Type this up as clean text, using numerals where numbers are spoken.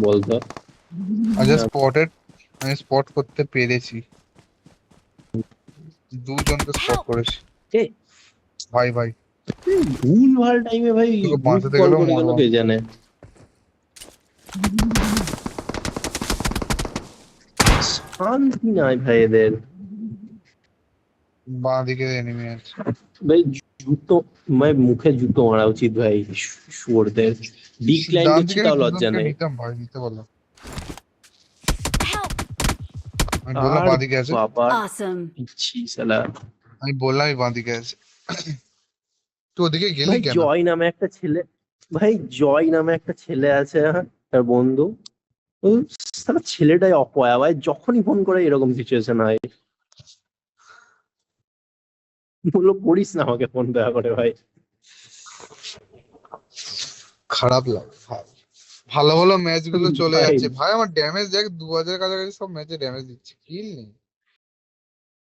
বলতো। আচ্ছা স্পটেড, আমি স্পট করতে পেরেছি, দুজনকে স্পট Help! করেছি। এ ভাই ভাই ভুল ভাল টাইমে ভাই তোকে গ্রুপ বাঁচাতে কল গেলেও করে গেল মরবো। কে জানে। শান্তি নাই ভাই এদের। বাঁ দিকে এনিমি আছে। ভাই জুতো, ভাই মুখে জুতো মারা উচিত ভাই শুয়োরদের। ডিক্লাইন ডান করছি দিকে আমি তাও লজ্জা দুজনকে নেই। নিতাম ভাই, নিতে বললাম। Help! আমি বললাম আর বাঁ দিকে আছে, বাবা Awesome. পিচ্ছি শালা। আমি বললাম বাঁ দিকে আছে। তুই ওদিকে গেলি ভাই কেন? জয় নামে একটা ছেলে, ভাই জয় নামে একটা ছেলে আছে, হ্যাঁ, তার বন্ধু। ও সারা ছেলেটাই অপয়া ভাই, যখনই ফোন করে এরকম সিচুয়েশন হয়। বললো করিস না আমাকে ফোন দয়া করে ভাই। খারাপ লাগে। ভালো ভালো ম্যাচ গুলো চলে ভাই যাচ্ছে ভাই, আমার ড্যামেজ দেখ 2000 কাছাকাছি, সব ম্যাচে ড্যামেজ দিচ্ছে, কিল নেই।